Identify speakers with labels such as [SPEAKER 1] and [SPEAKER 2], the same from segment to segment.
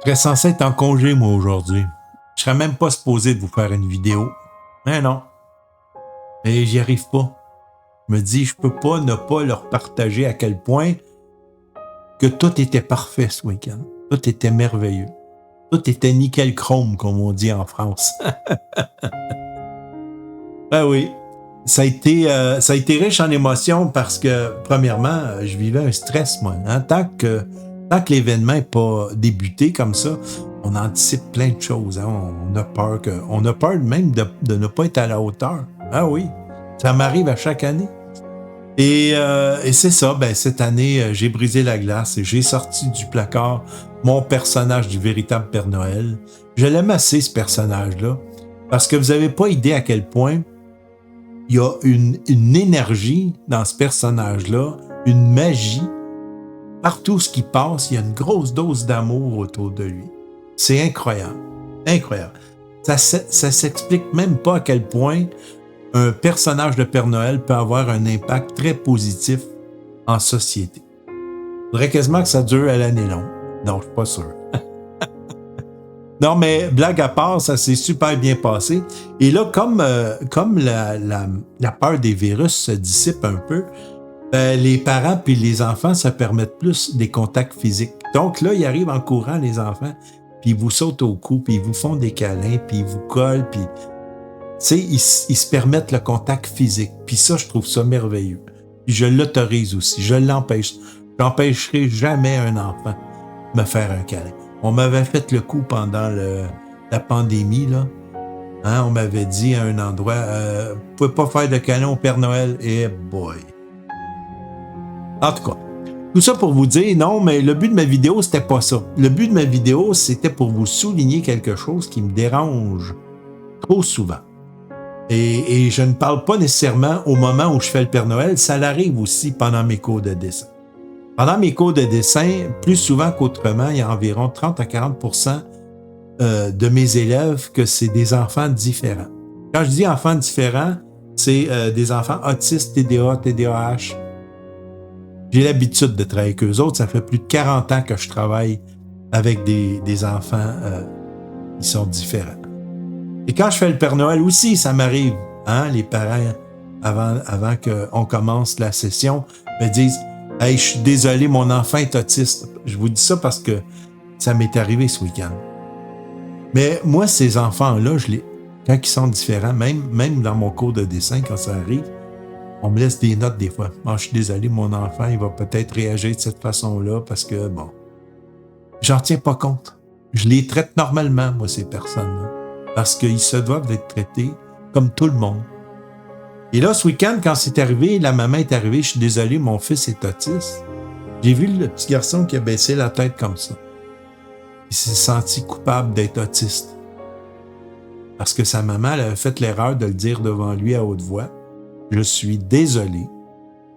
[SPEAKER 1] Je serais censé être en congé, moi, aujourd'hui. Je serais même pas supposé de vous faire une vidéo. Mais non. Et j'y arrive pas. Je me dis, je peux pas ne pas leur partager à quel point que tout était parfait ce week-end. Tout était merveilleux. Tout était nickel chrome, comme on dit en France. Ben oui. Ça a été riche en émotions parce que, premièrement, je vivais un stress, moi. Hein? Tant que l'événement n'est pas débuté comme ça, on anticipe plein de choses. Hein? On a peur même de ne pas être à la hauteur. Ah oui, ça m'arrive à chaque année. Et c'est ça, ben, cette année, j'ai brisé la glace et j'ai sorti du placard mon personnage du véritable Père Noël. Je l'aime assez, ce personnage-là, parce que vous n'avez pas idée à quel point il y a une énergie dans ce personnage-là, une magie. Partout ce qui passe, il y a une grosse dose d'amour autour de lui. C'est incroyable. Incroyable. Ça s'explique même pas à quel point un personnage de Père Noël peut avoir un impact très positif en société. Il faudrait quasiment que ça dure à l'année longue. Non, je suis pas sûr. Non, mais blague à part, ça s'est super bien passé. Et là, comme la peur des virus se dissipe un peu, les parents puis les enfants se permettent plus des contacts physiques. Donc là, ils arrivent en courant, les enfants, puis ils vous sautent au cou, puis ils vous font des câlins, puis ils vous collent, puis... Tu sais, ils se permettent le contact physique. Puis ça, je trouve ça merveilleux. Puis je l'autorise aussi. Je l'empêche. Je n'empêcherai jamais un enfant de me faire un câlin. On m'avait fait le coup pendant la pandémie, là. Hein, on m'avait dit à un endroit, vous pouvez pas faire de câlin au Père Noël. Eh boy! En tout cas, tout ça pour vous dire, non, mais le but de ma vidéo, c'était pas ça. Le but de ma vidéo, c'était pour vous souligner quelque chose qui me dérange trop souvent. Et je ne parle pas nécessairement au moment où je fais le Père Noël, ça l'arrive aussi pendant mes cours de dessin. Pendant mes cours de dessin, plus souvent qu'autrement, il y a environ 30 à 40% de mes élèves que c'est des enfants différents. Quand je dis enfants différents, c'est des enfants autistes, TDA, TDAH. J'ai l'habitude de travailler avec eux autres. Ça fait plus de 40 ans que je travaille avec des enfants qui sont différents. Et quand je fais le Père Noël aussi, ça m'arrive. Hein, les parents, avant qu'on commence la session, me disent « Hey, je suis désolé, mon enfant est autiste. » Je vous dis ça parce que ça m'est arrivé ce week-end. Mais moi, ces enfants-là, quand ils sont différents, même dans mon cours de dessin, quand ça arrive, on me laisse des notes des fois. Moi, je suis désolé, mon enfant, il va peut-être réagir de cette façon-là parce que, bon, j'en tiens pas compte. Je les traite normalement, moi, ces personnes-là. Parce qu'ils se doivent d'être traités comme tout le monde. Et là, ce week-end, quand c'est arrivé, la maman est arrivée, je suis désolé, mon fils est autiste. J'ai vu le petit garçon qui a baissé la tête comme ça. Il s'est senti coupable d'être autiste. Parce que sa maman, elle avait fait l'erreur de le dire devant lui à haute voix. Je suis désolé,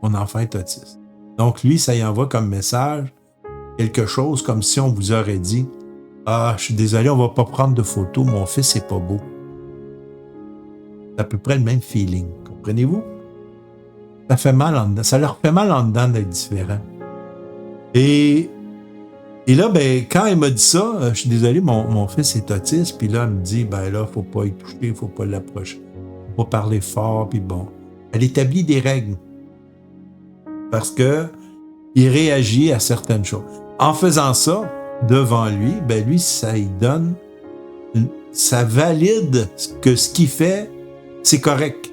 [SPEAKER 1] mon enfant est autiste. Donc lui, ça y envoie comme message quelque chose comme si on vous aurait dit « Ah, je suis désolé, on va pas prendre de photos, mon fils est pas beau. » C'est à peu près le même feeling, comprenez-vous? Ça fait mal en dedans, ça leur fait mal en dedans d'être différent. Et là, ben, quand elle m'a dit ça, je suis désolé, mon fils est autiste, puis là, elle me dit, ben là, faut pas y toucher, faut pas l'approcher, faut pas parler fort, puis bon. Elle établit des règles. Parce que il réagit à certaines choses. En faisant ça, devant lui, ben lui, ça lui donne, ça valide que ce qu'il fait, c'est correct.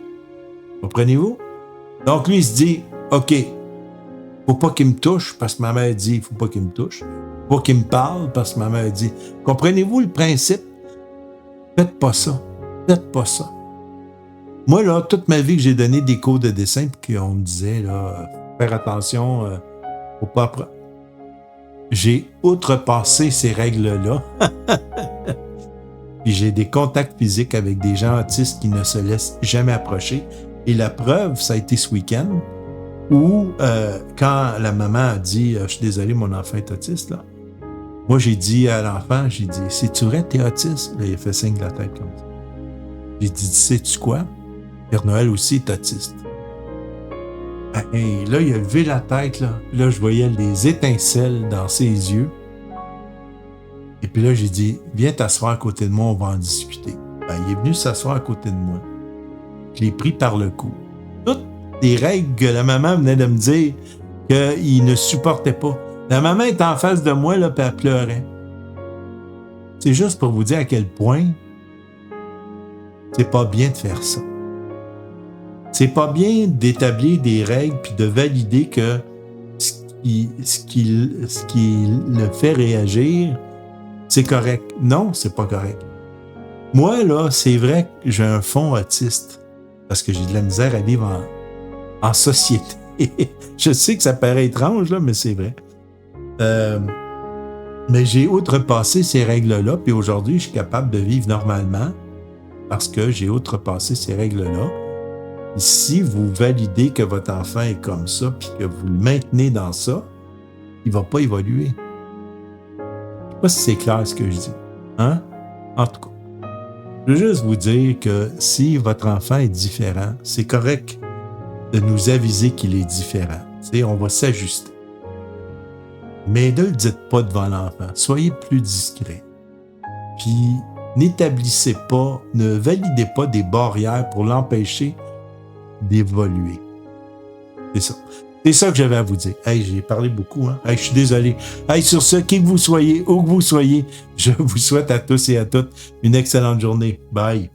[SPEAKER 1] Comprenez-vous? Donc lui, il se dit, OK, faut pas qu'il me touche, parce que ma mère dit, faut pas qu'il me touche. Faut pas qu'il me parle, parce que ma mère dit, comprenez-vous le principe? Faites pas ça. Faites pas ça. Moi, là, toute ma vie que j'ai donné des cours de dessin, puis qu'on me disait, là, faire attention, faut pas apprendre. J'ai outrepassé ces règles-là. Puis j'ai des contacts physiques avec des gens autistes qui ne se laissent jamais approcher. Et la preuve, ça a été ce week-end, où quand la maman a dit « Je suis désolé, mon enfant est autiste », là, moi, j'ai dit à l'enfant, j'ai dit « C'est-tu vrai, t'es autiste? » Là, il a fait signe de la tête comme ça. J'ai dit « Sais-tu quoi? Père Noël aussi est autiste. » Et là, il a levé la tête, là. Là, je voyais les étincelles dans ses yeux. Et puis là, j'ai dit, viens t'asseoir à côté de moi, on va en discuter. Ben, il est venu s'asseoir à côté de moi. Je l'ai pris par le cou. Toutes les règles que la maman venait de me dire qu'il ne supportait pas. La maman était en face de moi, là, puis elle pleurait. C'est juste pour vous dire à quel point c'est pas bien de faire ça. C'est pas bien d'établir des règles puis de valider que ce qui le fait réagir, c'est correct. Non, c'est pas correct. Moi, là, c'est vrai que j'ai un fond autiste parce que j'ai de la misère à vivre en société. Je sais que ça paraît étrange, là, mais c'est vrai. Mais j'ai outrepassé ces règles-là, puis aujourd'hui, je suis capable de vivre normalement parce que j'ai outrepassé ces règles-là. Et si vous validez que votre enfant est comme ça, puis que vous le maintenez dans ça, il ne va pas évoluer. Je ne sais pas si c'est clair ce que je dis. Hein? En tout cas, je veux juste vous dire que si votre enfant est différent, c'est correct de nous aviser qu'il est différent. T'sais, on va s'ajuster. Mais ne le dites pas devant l'enfant. Soyez plus discret. Puis, n'établissez pas, ne validez pas des barrières pour l'empêcher d'évoluer. C'est ça. C'est ça que j'avais à vous dire. Hey, j'ai parlé beaucoup, hein? Hey, je suis désolé. Hey, sur ce, qui que vous soyez, où que vous soyez, je vous souhaite à tous et à toutes une excellente journée. Bye.